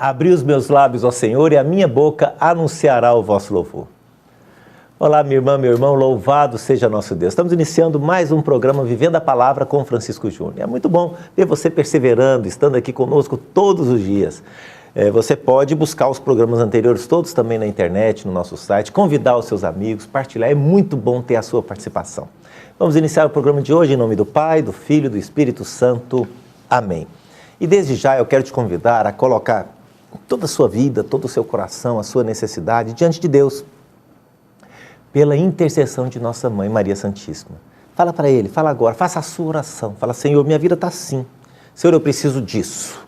Abri os meus lábios ao Senhor e a minha boca anunciará o vosso louvor. Olá, minha irmã, meu irmão, louvado seja nosso Deus. Estamos iniciando mais um programa Vivendo a Palavra com Francisco Júnior. É muito bom ver você perseverando, estando aqui conosco todos os dias. Você pode buscar os programas anteriores todos também na internet, no nosso site, convidar os seus amigos, partilhar. É muito bom ter a sua participação. Vamos iniciar o programa de hoje em nome do Pai, do Filho e do Espírito Santo. Amém. E desde já eu quero te convidar a colocar toda a sua vida, todo o seu coração, a sua necessidade diante de Deus, pela intercessão de nossa Mãe Maria Santíssima. Fala para Ele, fala agora, faça a sua oração. Fala, Senhor, minha vida está assim. Senhor, eu preciso disso.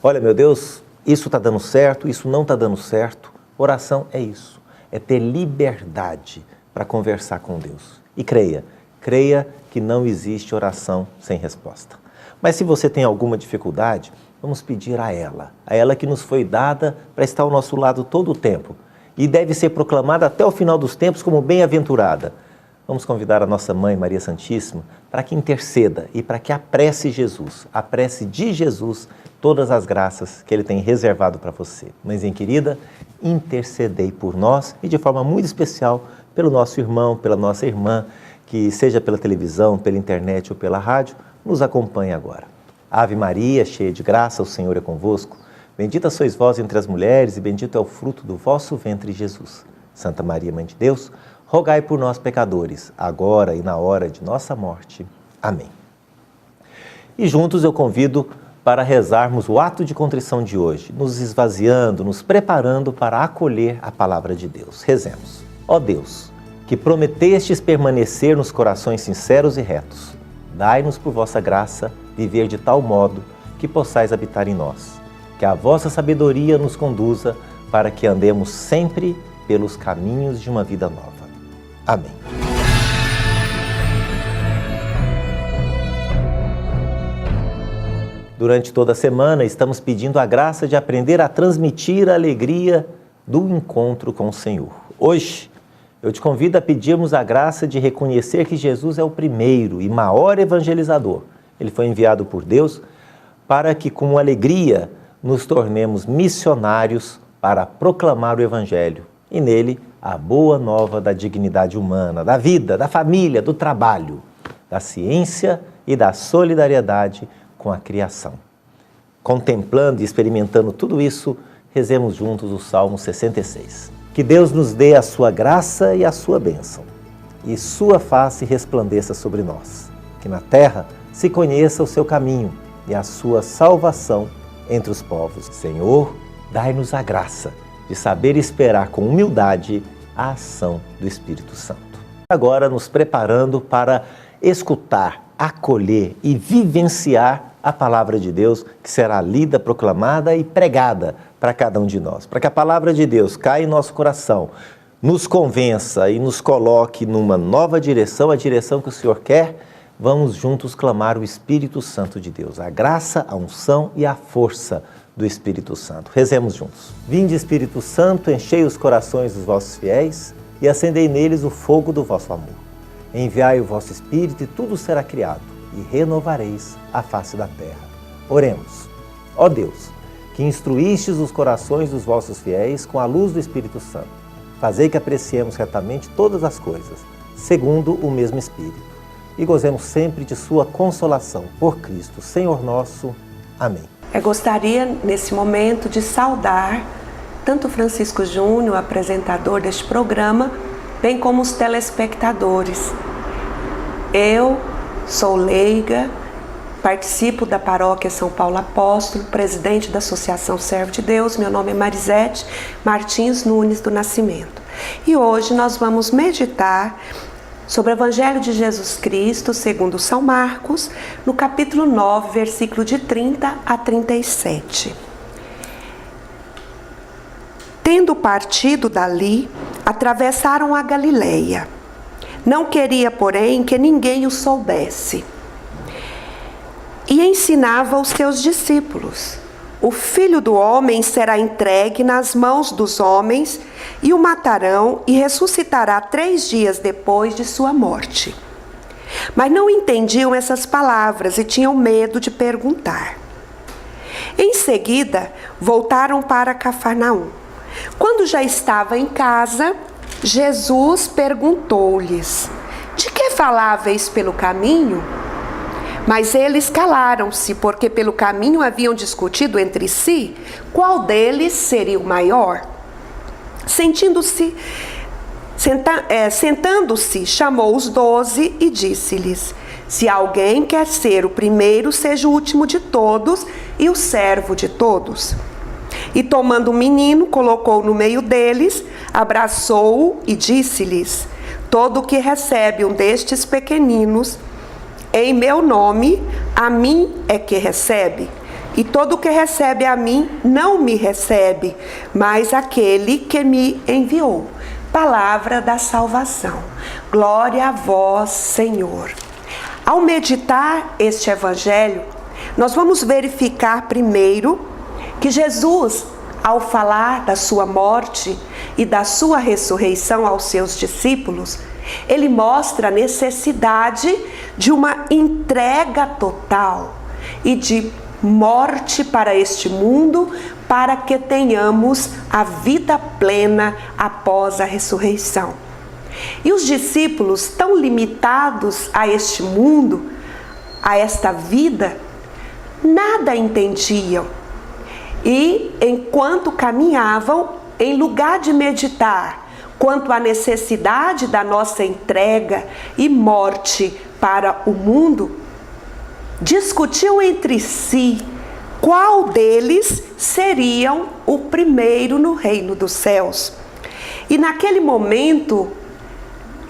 Olha, meu Deus, isso está dando certo, isso não está dando certo. Oração é isso, é ter liberdade para conversar com Deus. E creia que não existe oração sem resposta. Mas se você tem alguma dificuldade, vamos pedir a ela que nos foi dada para estar ao nosso lado todo o tempo e deve ser proclamada até o final dos tempos como bem-aventurada. Vamos convidar a nossa Mãe Maria Santíssima para que interceda e para que apresse Jesus, apresse de Jesus todas as graças que Ele tem reservado para você. Mãezinha querida, intercedei por nós e de forma muito especial pelo nosso irmão, pela nossa irmã, que seja pela televisão, pela internet ou pela rádio, nos acompanhe agora. Ave Maria, cheia de graça, o Senhor é convosco. Bendita sois vós entre as mulheres e bendito é o fruto do vosso ventre, Jesus. Santa Maria, Mãe de Deus, rogai por nós, pecadores, agora e na hora de nossa morte. Amém. E juntos eu convido para rezarmos o ato de contrição de hoje, nos esvaziando, nos preparando para acolher a palavra de Deus. Rezemos. Ó Deus, que prometestes permanecer nos corações sinceros e retos, dai-nos por vossa graça viver de tal modo que possais habitar em nós. Que a vossa sabedoria nos conduza para que andemos sempre pelos caminhos de uma vida nova. Amém. Durante toda a semana estamos pedindo a graça de aprender a transmitir a alegria do encontro com o Senhor. Hoje, eu te convido a pedirmos a graça de reconhecer que Jesus é o primeiro e maior evangelizador. Ele foi enviado por Deus para que, com alegria, nos tornemos missionários para proclamar o Evangelho e, nele, a boa nova da dignidade humana, da vida, da família, do trabalho, da ciência e da solidariedade com a criação. Contemplando e experimentando tudo isso, rezemos juntos o Salmo 66. Que Deus nos dê a sua graça e a sua bênção, e sua face resplandeça sobre nós. Que na terra se conheça o seu caminho e a sua salvação entre os povos. Senhor, dai-nos a graça de saber esperar com humildade a ação do Espírito Santo. Agora nos preparando para escutar, acolher e vivenciar a palavra de Deus que será lida, proclamada e pregada para cada um de nós. Para que a palavra de Deus caia em nosso coração, nos convença e nos coloque numa nova direção, a direção que o Senhor quer, vamos juntos clamar o Espírito Santo de Deus, a graça, a unção e a força do Espírito Santo. Rezemos juntos. Vinde, Espírito Santo, enchei os corações dos vossos fiéis e acendei neles o fogo do vosso amor. Enviai o vosso Espírito e tudo será criado e renovareis a face da terra. Oremos. Ó Deus, que instruístes os corações dos vossos fiéis com a luz do Espírito Santo, fazei que apreciemos retamente todas as coisas, segundo o mesmo Espírito, e gozemos sempre de sua consolação. Por Cristo, Senhor nosso. Amém. Eu gostaria, nesse momento, de saudar tanto Francisco Júnior, apresentador deste programa, bem como os telespectadores. Eu sou leiga, participo da paróquia São Paulo Apóstolo, presidente da Associação Servo de Deus. Meu nome é Marisete Martins Nunes do Nascimento. E hoje nós vamos meditar sobre o Evangelho de Jesus Cristo, segundo São Marcos, no capítulo 9, versículo de 30 a 37. Tendo partido dali, atravessaram a Galileia. Não queria, porém, que ninguém o soubesse. E ensinava os seus discípulos: o Filho do Homem será entregue nas mãos dos homens, e o matarão, e ressuscitará 3 dias depois de sua morte. Mas não entendiam essas palavras e tinham medo de perguntar. Em seguida, voltaram para Cafarnaum. Quando já estava em casa, Jesus perguntou-lhes: de que faláveis pelo caminho? Mas eles calaram-se, porque pelo caminho haviam discutido entre si qual deles seria o maior. Sentando-se, chamou os 12 e disse-lhes: se alguém quer ser o primeiro, seja o último de todos e o servo de todos. E tomando o menino, colocou-o no meio deles, abraçou-o e disse-lhes: todo o que recebe um destes pequeninos em meu nome, a mim é que recebe. E todo o que recebe a mim, não me recebe, mas aquele que me enviou. Palavra da salvação. Glória a vós, Senhor. Ao meditar este evangelho, nós vamos verificar primeiro que Jesus, ao falar da sua morte e da sua ressurreição aos seus discípulos, ele mostra a necessidade de uma entrega total e de morte para este mundo, para que tenhamos a vida plena após a ressurreição. E os discípulos, tão limitados a este mundo, a esta vida, nada entendiam. E enquanto caminhavam, em lugar de meditar quanto à necessidade da nossa entrega e morte para o mundo, discutiam entre si qual deles seriam o primeiro no reino dos céus. E naquele momento,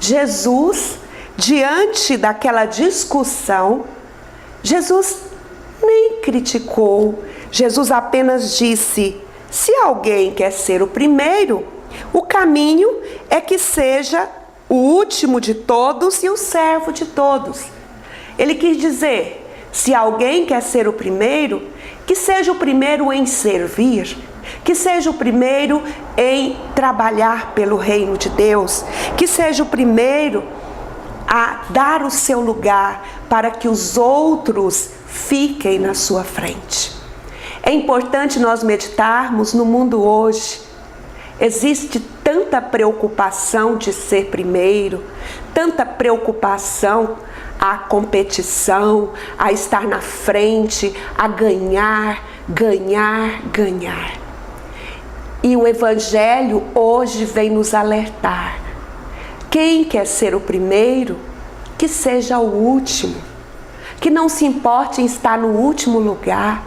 Jesus, diante daquela discussão, Jesus nem criticou, Jesus apenas disse: se alguém quer ser o primeiro, o caminho é que seja o último de todos e o servo de todos. Ele quis dizer, se alguém quer ser o primeiro, que seja o primeiro em servir, que seja o primeiro em trabalhar pelo reino de Deus, que seja o primeiro a dar o seu lugar para que os outros fiquem na sua frente. É importante nós meditarmos no mundo hoje. Existe tanta preocupação de ser primeiro, tanta preocupação a competição, a estar na frente, a ganhar. E o Evangelho hoje vem nos alertar. Quem quer ser o primeiro, que seja o último. Que não se importe em estar no último lugar,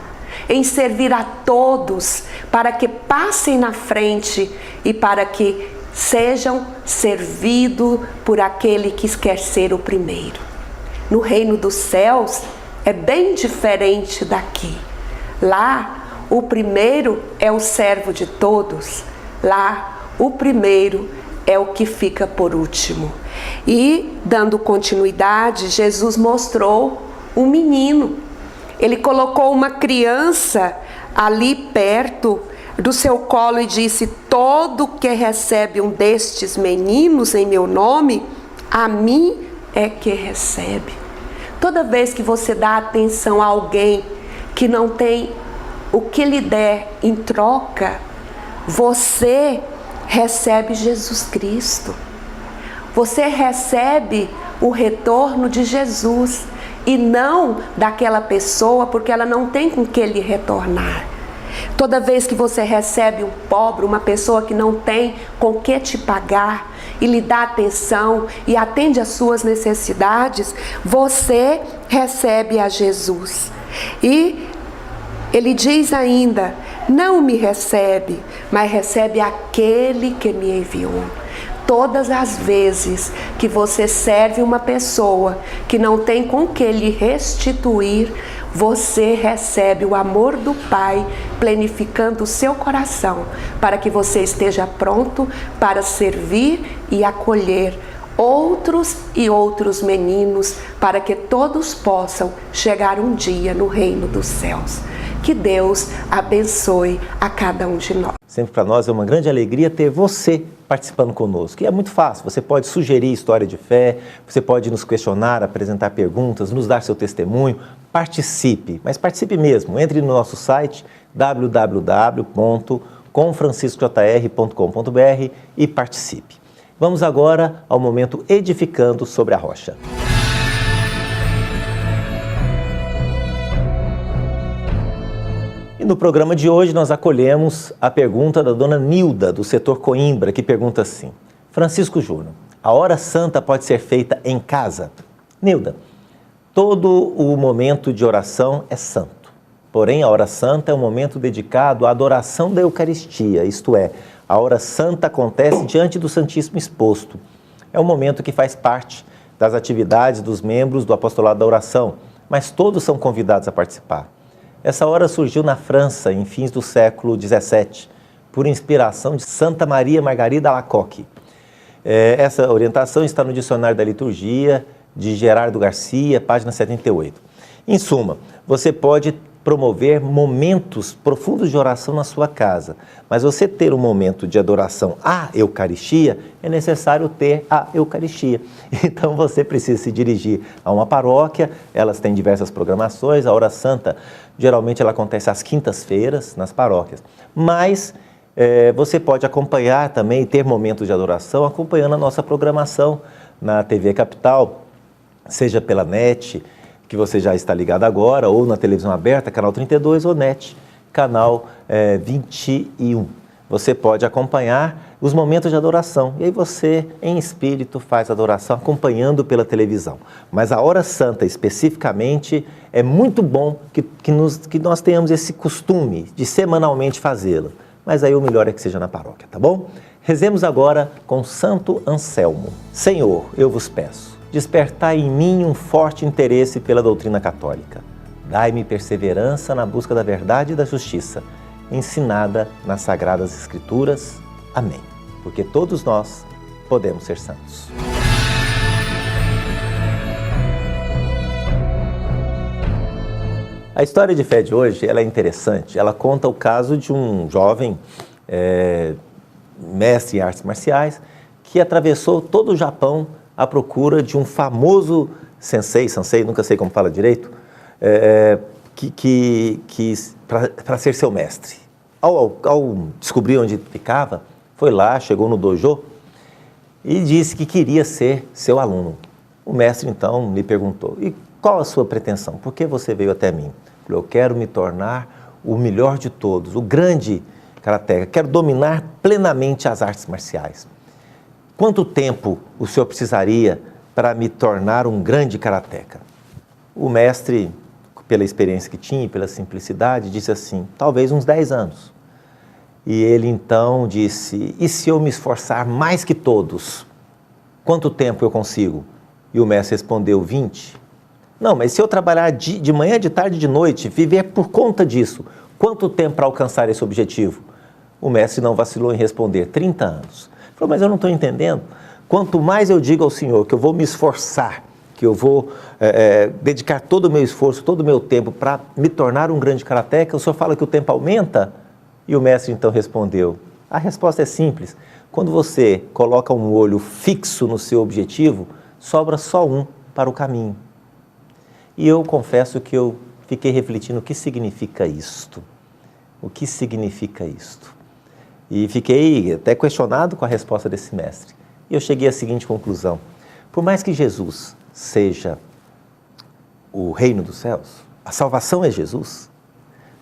em servir a todos, para que passem na frente e para que sejam servidos por aquele que quer ser o primeiro. No reino dos céus é bem diferente daqui. Lá, o primeiro é o servo de todos. Lá, o primeiro é o que fica por último. E, dando continuidade, Jesus mostrou um menino. Ele colocou uma criança ali perto do seu colo e disse: todo que recebe um destes meninos em meu nome, a mim é que recebe. Toda vez que você dá atenção a alguém que não tem o que lhe der em troca, você recebe Jesus Cristo. Você recebe o retorno de Jesus e não daquela pessoa, porque ela não tem com que lhe retornar. Toda vez que você recebe um pobre, uma pessoa que não tem com que te pagar e lhe dá atenção e atende às suas necessidades, você recebe a Jesus. E ele diz ainda: não me recebe, mas recebe aquele que me enviou. Todas as vezes que você serve uma pessoa que não tem com que lhe restituir, você recebe o amor do Pai plenificando o seu coração, para que você esteja pronto para servir e acolher outros e outros meninos, para que todos possam chegar um dia no reino dos céus. Que Deus abençoe a cada um de nós. Sempre para nós é uma grande alegria ter você participando conosco. E é muito fácil, você pode sugerir história de fé, você pode nos questionar, apresentar perguntas, nos dar seu testemunho. participe, mas participe mesmo. Entre no nosso site www.comfranciscojr.com.br e participe. Vamos agora ao momento Edificando sobre a Rocha. E no programa de hoje nós acolhemos a pergunta da dona Nilda, do setor Coimbra, que pergunta assim: Francisco Júnior, a hora santa pode ser feita em casa? Nilda, todo o momento de oração é santo. Porém, a hora santa é um momento dedicado à adoração da Eucaristia, isto é, a hora santa acontece diante do Santíssimo exposto. É um momento que faz parte das atividades dos membros do apostolado da oração, mas todos são convidados a participar. Essa hora surgiu na França, em fins do século XVII, por inspiração de Santa Maria Margarida Alacoque. Essa orientação está no Dicionário da Liturgia, de Gerardo Garcia, página 78. Em suma, você pode promover momentos profundos de oração na sua casa, mas você ter um momento de adoração à Eucaristia, é necessário ter a Eucaristia. Então você precisa se dirigir a uma paróquia, elas têm diversas programações, a hora santa geralmente ela acontece às quintas-feiras nas paróquias, mas você pode acompanhar também, ter momentos de adoração acompanhando a nossa programação na TV Capital, seja pela NET, que você já está ligado agora, ou na televisão aberta, canal 32, ou NET, canal 21. Você pode acompanhar os momentos de adoração, e aí você, em espírito, faz adoração acompanhando pela televisão. Mas a hora santa, especificamente, é muito bom que nós tenhamos esse costume de semanalmente fazê-la. Mas aí o melhor é que seja na paróquia, tá bom? Rezemos agora com Santo Anselmo. Senhor, eu vos peço, despertai em mim um forte interesse pela doutrina católica. Dai-me perseverança na busca da verdade e da justiça, ensinada nas Sagradas Escrituras. Amém. Porque todos nós podemos ser santos. A história de fé de hoje ela é interessante. Ela conta o caso de um jovem mestre em artes marciais que atravessou todo o Japão à procura de um famoso sensei, nunca sei como fala direito, para ser seu mestre. Ao descobrir onde ficava, foi lá, chegou no dojo e disse que queria ser seu aluno. O mestre então lhe perguntou: e qual a sua pretensão? Por que você veio até mim? Falei: eu quero me tornar o melhor de todos, o grande karateka, quero dominar plenamente as artes marciais. Quanto tempo o senhor precisaria para me tornar um grande karateka? O mestre, pela experiência que tinha e pela simplicidade, disse assim: talvez uns 10 anos. E ele então disse: e se eu me esforçar mais que todos, quanto tempo eu consigo? E o mestre respondeu: 20. Não, mas se eu trabalhar de manhã, de tarde, de noite, viver por conta disso, quanto tempo para alcançar esse objetivo? O mestre não vacilou em responder: 30 anos. Ele falou: mas eu não estou entendendo. Quanto mais eu digo ao Senhor que eu vou me esforçar, que eu vou dedicar todo o meu esforço, todo o meu tempo para me tornar um grande karateka, o Senhor fala que o tempo aumenta? E o mestre então respondeu: a resposta é simples. Quando você coloca um olho fixo no seu objetivo, sobra só um para o caminho. E eu confesso que eu fiquei refletindo o que significa isto. O que significa isto? E fiquei até questionado com a resposta desse mestre. E eu cheguei à seguinte conclusão: por mais que Jesus seja o reino dos céus, a salvação é Jesus.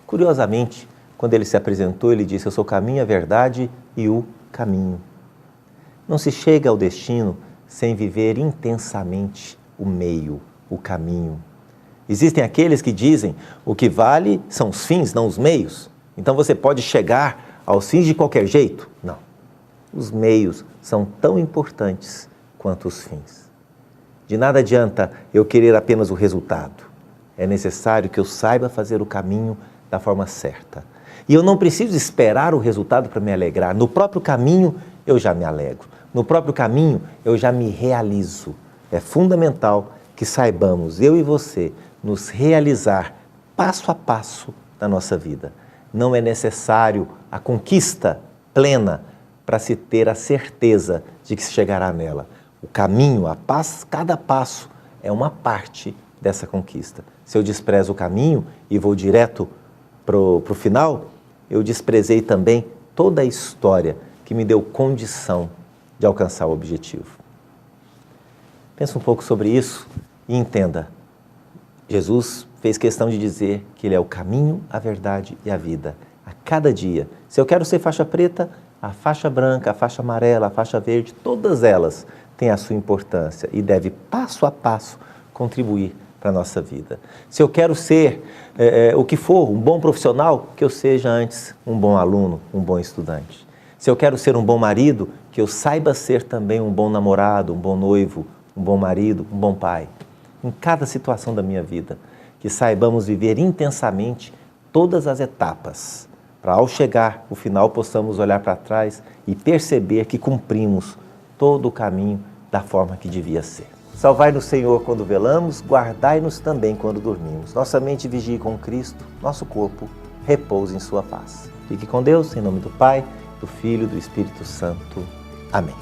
Curiosamente, quando ele se apresentou, ele disse: eu sou o caminho, a verdade e o caminho. Não se chega ao destino sem viver intensamente o meio, o caminho. Existem aqueles que dizem: o que vale são os fins, não os meios. Então você pode chegar aos fins de qualquer jeito. Não. Os meios são tão importantes quanto os fins. De nada adianta eu querer apenas o resultado. É necessário que eu saiba fazer o caminho da forma certa. E eu não preciso esperar o resultado para me alegrar. No próprio caminho eu já me alegro. No próprio caminho eu já me realizo. É fundamental que saibamos, eu e você, nos realizar passo a passo na nossa vida. Não é necessário a conquista plena para se ter a certeza de que se chegará nela. O caminho, cada passo, é uma parte dessa conquista. Se eu desprezo o caminho e vou direto para o final, eu desprezei também toda a história que me deu condição de alcançar o objetivo. Pensa um pouco sobre isso e entenda. Jesus fez questão de dizer que Ele é o caminho, a verdade e a vida. A cada dia. Se eu quero ser faixa preta, a faixa branca, a faixa amarela, a faixa verde, todas elas têm a sua importância e deve, passo a passo, contribuir para a nossa vida. Se eu quero ser o que for, um bom profissional, que eu seja antes um bom aluno, um bom estudante. Se eu quero ser um bom marido, que eu saiba ser também um bom namorado, um bom noivo, um bom marido, um bom pai. Em cada situação da minha vida, que saibamos viver intensamente todas as etapas, para ao chegar o final possamos olhar para trás e perceber que cumprimos todo o caminho da forma que devia ser. Salvai-nos, Senhor, quando velamos, guardai-nos também quando dormimos. Nossa mente vigie com Cristo, nosso corpo repousa em sua paz. Fique com Deus, em nome do Pai, do Filho e do Espírito Santo. Amém.